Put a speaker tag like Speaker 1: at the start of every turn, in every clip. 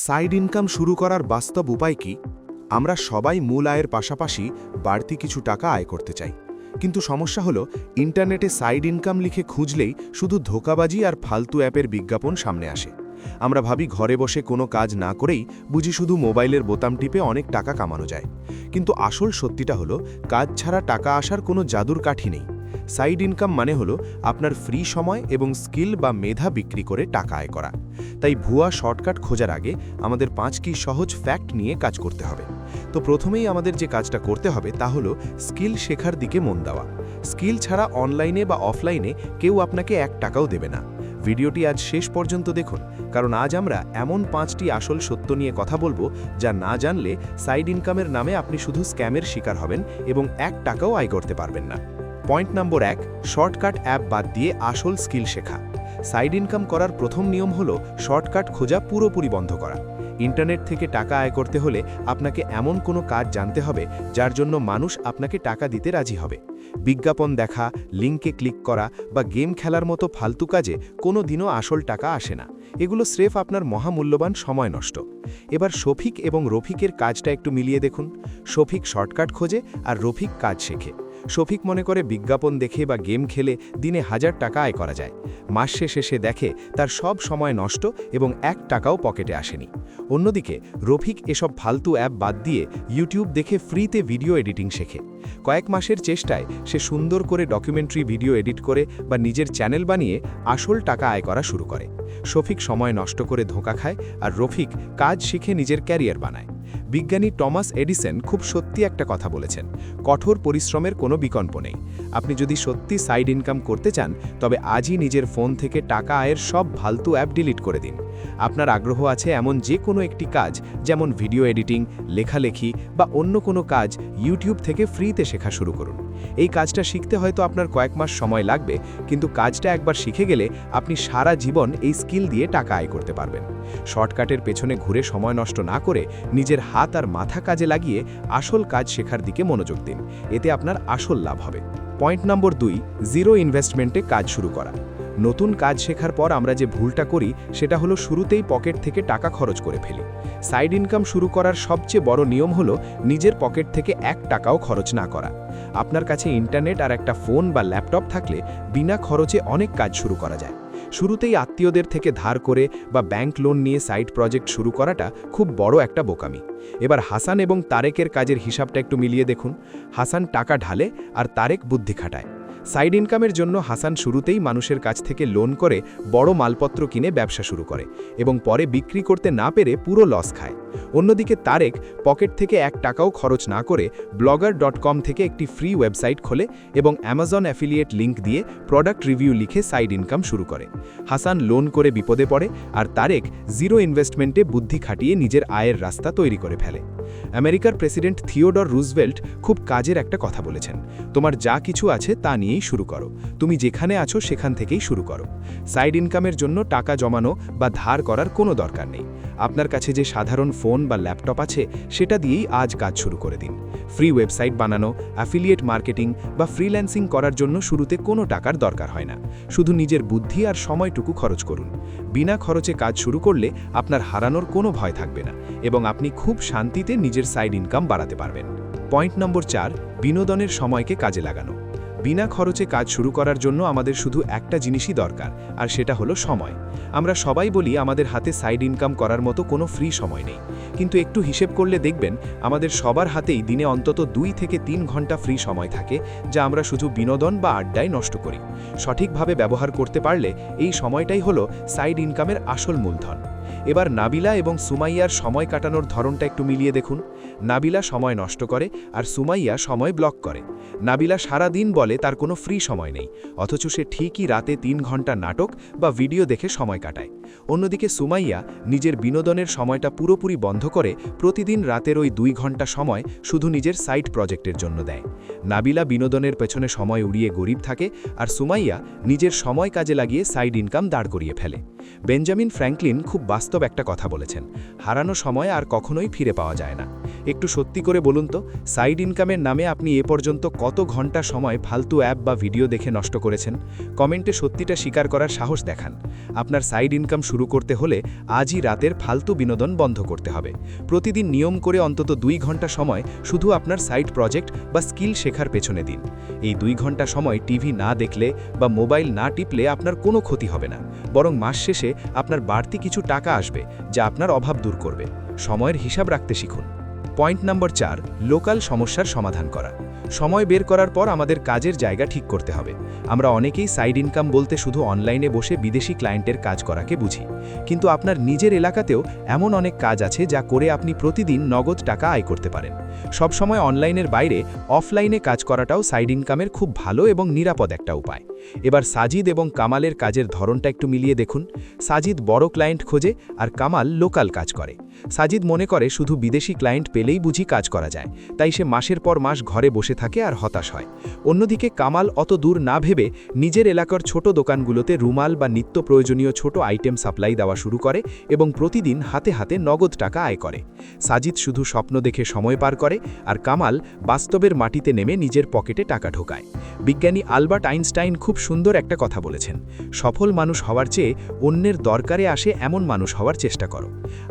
Speaker 1: Side income শুরু করার বাস্তব উপায় কি? আমরা সবাই মূল আয়ের পাশাপাশি বাড়তি কিছু টাকা আয় করতে চাই, কিন্তু সমস্যা হলো ইন্টারনেটে সাইড ইনকাম লিখে খুঁজলেই শুধু ধোঁকাবাজি আর ফালতু অ্যাপের বিজ্ঞাপন সামনে আসে। আমরা ভাবি ঘরে বসে কোনো কাজ না করেই বুঝি শুধু মোবাইলের বোতাম টিপে অনেক টাকা কামানো যায়, কিন্তু আসল সত্যিটা হলো কাজ ছাড়া টাকা আসার কোনো জাদুর কাঠি নেই। সাইড ইনকাম মানে হলো আপনার ফ্রি সময় এবং স্কিল বা মেধা বিক্রি করে টাকা আয় করা। তাই ভুয়া শর্টকাট খোঁজার আগে আমাদের 5টি সহজ ফ্যাক্ট নিয়ে কাজ করতে হবে। তো প্রথমেই আমাদের যে কাজটা করতে হবে তা হলো স্কিল শেখার দিকে মন দেওয়া। স্কিল ছাড়া অনলাইনে বা অফলাইনে কেউ আপনাকে 1 টাকাও দেবে না। ভিডিওটি আজ শেষ পর্যন্ত দেখুন, কারণ আজ আমরা এমন 5টি আসল সত্য নিয়ে কথা বলবো যা না জানলে সাইড ইনকামের নামে আপনি শুধু স্ক্যামের শিকার হবেন এবং 1 টাকাও আয় করতে পারবেন না। পয়েন্ট নম্বর 1, শর্টকাট অ্যাপ বাদ দিয়ে আসল স্কিল শেখা। সাইড ইনকাম করার প্রথম নিয়ম হলো শর্টকাট খোঁজা পুরোপুরি বন্ধ করা। ইন্টারনেট থেকে টাকা আয় করতে হলে আপনাকে এমন কোনো কাজ জানতে হবে যার জন্য মানুষ আপনাকে টাকা দিতে রাজি হবে। বিজ্ঞাপন দেখা, লিঙ্কে ক্লিক করা বা গেম খেলার মতো ফালতু কাজে কোনো দিনও আসল টাকা আসে না। এগুলো স্রেফ আপনার মহামূল্যবান সময় নষ্ট। এবার শফিক এবং রফিকের কাজটা একটু মিলিয়ে দেখুন। শফিক শর্টকাট খোঁজে আর রফিক কাজ শেখে। শফিক মনে করে বিজ্ঞাপন দেখে বা গেম খেলে দিনে 1000 টাকা আয় করা যায়। মাস শেষে সে দেখে তার সব সময় নষ্ট এবং 1 টাকাও পকেটে আসেনি। অন্যদিকে রফিক এসব ফালতু অ্যাপ বাদ দিয়ে ইউটিউব দেখে ফ্রিতে ভিডিও এডিটিং শেখে। কয়েক মাসের চেষ্টায় সে সুন্দর করে ডকুমেন্টারি ভিডিও এডিট করে বা নিজের চ্যানেল বানিয়ে আসল টাকা আয় করা শুরু করে। শফিক সময় নষ্ট করে ধোঁকা খায় আর রফিক কাজ শিখে নিজের ক্যারিয়ার বানায়। বিজ্ঞানী টমাস এডিসন খুব সত্যি একটা কথা বলেছেন, কঠোর পরিশ্রমের কোনো বিকল্প নেই। আপনি যদি সত্যি সাইড ইনকাম করতে চান তবে আজই নিজের ফোন থেকে টাকা আয়ের সব ফালতু অ্যাপ ডিলিট করে দিন। আপনার আগ্রহ আছে এমন যে কোনো একটি কাজ, যেমন ভিডিও এডিটিং, লেখালেখি বা অন্য কোনো কাজ, ইউটিউব থেকে ফ্রিতে শেখা শুরু করুন। এই কাজটা শিখতে হয়তো আপনার কয়েক মাস সময় লাগবে, কিন্তু কাজটা একবার শিখে গেলে আপনি সারা জীবন এই স্কিল দিয়ে টাকা আয় করতে পারবেন। শর্টকাটের পেছনে ঘুরে সময় নষ্ট না করে নিজের হাত আর মাথা কাজে লাগিয়ে আসল কাজ শেখার দিকে মনোযোগ দিন। এতে আপনার আসল লাভ হবে। পয়েন্ট নম্বর 2, জিরো ইনভেস্টমেন্টে কাজ শুরু করা। নতুন কাজ শেখার পর আমরা যে ভুলটা করি সেটা হলো শুরুতেই পকেট থেকে টাকা খরচ করে ফেলি। সাইড ইনকাম শুরু করার সবচেয়ে বড় নিয়ম হলো নিজের পকেট থেকে 1 টাকাও খরচ না করা। আপনার কাছে ইন্টারনেট আর একটা ফোন বা ল্যাপটপ থাকলে বিনা খরচে অনেক কাজ শুরু করা যায়। শুরুতেই আত্মীয়দের থেকে ধার করে বা ব্যাংক লোন নিয়ে সাইড প্রজেক্ট শুরু করাটা খুব বড় একটা বোকামি। এবার হাসান এবং তারেকের কাজের হিসাবটা একটু মিলিয়ে দেখুন। হাসান টাকা ঢালে আর তারেক বুদ্ধি খাটায়। সাইড ইনকামের জন্য হাসান শুরুতেই মানুষের কাছ থেকে লোন করে বড় মালপত্র কিনে ব্যবসা শুরু করে এবং পরে বিক্রি করতে না পেরে পুরো লস খায়। অন্যদিকে তারেক পকেট থেকে 1 টাকাও খরচ না করে blogger.com থেকে একটি ফ্রি ওয়েবসাইট খোলে এবং অ্যামাজন অ্যাফিলিয়েট লিঙ্ক দিয়ে প্রোডাক্ট রিভিউ লিখে সাইড ইনকাম শুরু করে। হাসান লোন করে বিপদে পড়ে আর তারেক জিরো ইনভেস্টমেন্টে বুদ্ধি খাটিয়ে নিজের আয়ের রাস্তা তৈরি করে ফেলে। আমেরিকার প্রেসিডেন্ট থিওডর রুজভেল্ট খুব কাজের একটা কথা বলেছেন, তোমার যা কিছু আছে তা নিয়েই শুরু করো, তুমি যেখানে আছো সেখান থেকেই শুরু করো। সাইড ইনকামের জন্য টাকা জমানো বা ধার করার কোনো দরকার নেই। আপনার কাছে যে সাধারণ ফোন বা ল্যাপটপ আছে সেটা দিয়েই আজ কাজ শুরু করে দিন। ফ্রি ওয়েবসাইট বানানো, অ্যাফিলিয়েট মার্কেটিং বা ফ্রিল্যান্সিং করার জন্য শুরুতে কোনো টাকার দরকার হয় না। শুধু নিজের বুদ্ধি আর সময়টুকু খরচ করুন। বিনা খরচে কাজ শুরু করলে আপনার হারানোর কোনো ভয় থাকবে না এবং আপনি খুব শান্তিতে নিজের সাইড ইনকাম বাড়াতে পারবেন। পয়েন্ট নম্বর 4, বিনোদনের সময়কে কাজে লাগানো। বিনা খরচে কাজ শুরু করার জন্য আমাদের শুধু একটা জিনিসই দরকার, আর সেটা হলো সময়। আমরা সবাই বলি আমাদের হাতে সাইড ইনকাম করার মতো কোনো ফ্রি সময় নেই, কিন্তু একটু হিসেব করলে দেখবেন আমাদের সবার হাতেই দিনে অন্তত 2 থেকে 3 ঘন্টা ফ্রি সময় থাকে, যা আমরা শুধু বিনোদন বা আড্ডায় নষ্ট করি। সঠিকভাবে ব্যবহার করতে পারলে এই সময়টাই হলো সাইড ইনকামের আসল মূলধন। এবার নাবিলা এবং সুমাইয়ার সময় কাটানোর ধরনটা একটু মিলিয়ে দেখুন। নাবিলা সময় নষ্ট করে আর সুমাইয়া সময় ব্লক করে। নাবিলা সারা দিন বলে তার কোনো ফ্রি সময় নেই, অথচ সে ঠিকই রাতে 3 ঘন্টা নাটক বা ভিডিও দেখে সময় কাটায়। অন্যদিকে সুমাইয়া নিজের বিনোদনের সময়টা পুরোপুরি বন্ধ করে প্রতিদিন রাতের ওই 2 ঘন্টা সময় শুধু নিজের সাইড প্রজেক্টের জন্য দেয়। নাবিলা বিনোদনের পেছনে সময় উড়িয়ে গরিব থাকে আর সুমাইয়া নিজের সময় কাজে লাগিয়ে সাইড ইনকাম দাঁড় করিয়ে ফেলে। বেঞ্জামিন ফ্র্যাঙ্কলিন খুব বাস্তব বাস্তব একটা কথা বলেছেন, হারানো সময় আর কখনোই ফিরে পাওয়া যায় না। একটু সত্যি করে বলুন তো, সাইড ইনকামের নামে আপনি এ পর্যন্ত কত ঘন্টা সময় ফালতু অ্যাপ বা ভিডিও দেখে নষ্ট করেছেন? কমেন্টে সত্যিটা স্বীকার করার সাহস দেখান। আপনার সাইড ইনকাম শুরু করতে হলে আজই রাতের ফালতু বিনোদন বন্ধ করতে হবে। প্রতিদিন নিয়ম করে অন্তত 2 ঘন্টা সময় শুধু আপনার সাইড প্রজেক্ট বা স্কিল শেখার পেছনে দিন। এই 2 ঘন্টা সময় টিভি না দেখলে বা মোবাইল না টিপলে আপনার কোনো ক্ষতি হবে না, বরং মাস শেষে আপনার বাড়তি কিছু টাকা আসবে যা আপনার অভাব দূর করবে। সময়ের হিসাব রাখতে শিখুন। পয়েন্ট নাম্বার 4, লোকাল সমস্যার সমাধান করা। সময় বের করার পর আমাদের কাজের জায়গা ঠিক করতে হবে। আমরা অনেকেই সাইড ইনকাম বলতে শুধু অনলাইনে বসে বিদেশি ক্লায়েন্টের কাজ করাকে বুঝি, কিন্তু আপনার নিজের এলাকাতেও এমন অনেক কাজ আছে যা করে আপনি প্রতিদিন নগদ টাকা আয় করতে পারেন। সবসময় অনলাইনের বাইরে অফলাইনে কাজ করাটাও সাইড ইনকামের খুব ভালো এবং নিরাপদ একটা উপায়। এবার সাজিদ এবং কামালের কাজের ধরনটা একটু মিলিয়ে দেখুন। সাজিদ বড় ক্লায়েন্ট খোঁজে আর কামাল লোকাল কাজ করে। সাজিদ মনে করে শুধু বিদেশি ক্লায়েন্ট পেলেই বুঝি কাজ করা যায়, তাই সে মাসের পর মাস ঘরে বসে থাকে আর হতাশ হয়। অন্যদিকে কামাল অত দূর না ভেবে নিজের এলাকার ছোট দোকানগুলোতে রুমাল বা নিত্য প্রয়োজনীয় ছোট আইটেম সাপ্লাই দেওয়া শুরু করে এবং প্রতিদিন হাতে হাতে নগদ টাকা আয় করে। সাজিদ শুধু স্বপ্ন দেখে সময় পার করে আর কামাল বাস্তবের মাটিতে নেমে নিজের পকেটে টাকা ঢোকায়। বিজ্ঞানী আলবার্ট আইনস্টাইন খুব সুন্দর একটা কথা বলেছেন, সফল মানুষ হওয়ার চেয়ে অন্যের দরকারে আসে এমন মানুষ হওয়ার চেষ্টা করো।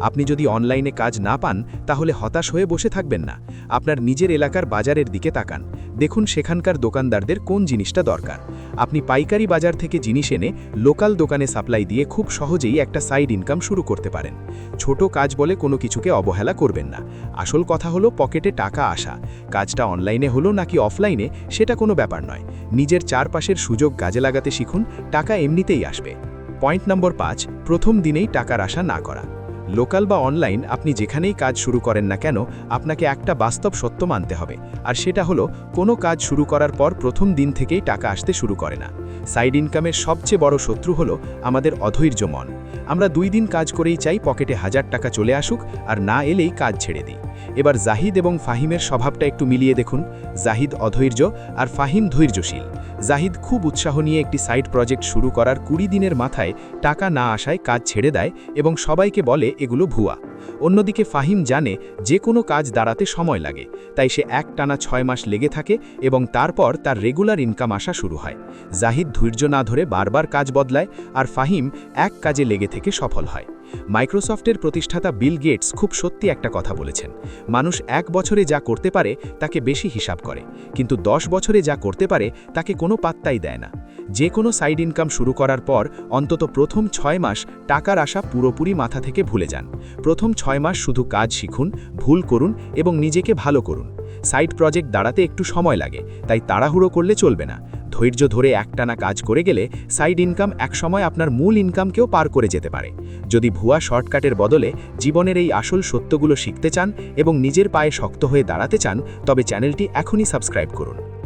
Speaker 1: আপনি যদি অনলাইনে কাজ না পান তাহলে হতাশ হয়ে বসে থাকবেন না, আপনার নিজের এলাকার বাজারের দিকে তাকান। দেখুন সেখানকার দোকানদারদের কোন জিনিসটা দরকার। আপনি পাইকারি বাজার থেকে জিনিস এনে লোকাল দোকানে সাপ্লাই দিয়ে খুব সহজেই একটা সাইড ইনকাম শুরু করতে পারেন। ছোট কাজ বলে কোনো কিছুকে অবহেলা করবেন না। আসল কথা হলো পকেটে টাকা আসা। কাজটা অনলাইনে হলো নাকি অফলাইনে সেটা কোনো ব্যাপার নয়। নিজের চারপাশের সুযোগ কাজে লাগাতে শিখুন, টাকা এমনিতেই আসবে। পয়েন্ট নম্বর 5, প্রথম দিনেই টাকার আশা না করা। লোকাল বা অনলাইন আপনি যেখানেই কাজ শুরু করেন না কেন, আপনাকে একটা বাস্তব সত্য মানতে হবে, আর সেটা হলো কোনো কাজ শুরু করার পর প্রথম দিন থেকেই টাকা আসতে শুরু করে না। সাইড ইনকামের সবচেয়ে বড় শত্রু হলো আমাদের অধৈর্য মন। আমরা 2 দিন কাজ করেই চাই পকেটে 1000 টাকা চলে আসুক, আর না এলেই কাজ ছেড়ে দিই। এবার জাহিদ এবং ফাহিমের স্বভাবটা একটু মিলিয়ে দেখুন। জাহিদ অধৈর্য আর ফাহিম ধৈর্যশীল। জাহিদ খুব উৎসাহ নিয়ে একটি সাইড প্রজেক্ট শুরু করার 20 দিনের মাথায় টাকা না আসায় কাজ ছেড়ে দেয় এবং সবাইকে বলে এগুলো ভুয়া। অন্যদিকে ফাহিম জানে যে কোনো কাজ দাঁড়াতে সময় লাগে, তাই সে একটানা 6 মাস লেগে থাকে এবং তারপর তার রেগুলার ইনকাম আসা শুরু হয়। জাহিদ ধৈর্য না ধরে বারবার কাজ বদলায় আর ফাহিম এক কাজে লেগে থেকে সফল হয়। মাইক্রোসফটের প্রতিষ্ঠাতা বিল গেটস খুব সত্যি একটা কথা বলেছেন, মানুষ 1 বছরে যা করতে পারে তাকে বেশি হিসাব করে, কিন্তু 10 বছরে যা করতে পারে তাকে কোনো পাত্তাই দেয় না। যে কোনো সাইড ইনকাম শুরু করার পর অন্তত প্রথম 6 মাস টাকার আশা পুরোপুরি মাথা থেকে ভুলে যান। প্রথম 6 মাস শুধু কাজ শিখুন, ভুল করুন এবং নিজেকে ভালো করুন। সাইড প্রজেক্ট দাঁড়াতে একটু সময় লাগে, তাই তাড়াহুড়ো করলে চলবে না। ধৈর্য ধরে একটানা কাজ করে গেলে সাইড ইনকাম একসময় আপনার মূল ইনকামকেও পার করে যেতে পারে। যদি ভুয়া শর্টকাটের বদলে জীবনের এই আসল সত্যগুলো শিখতে চান এবং নিজের পায়ে শক্ত হয়ে দাঁড়াতে চান, তবে চ্যানেলটি এখনই সাবস্ক্রাইব করুন।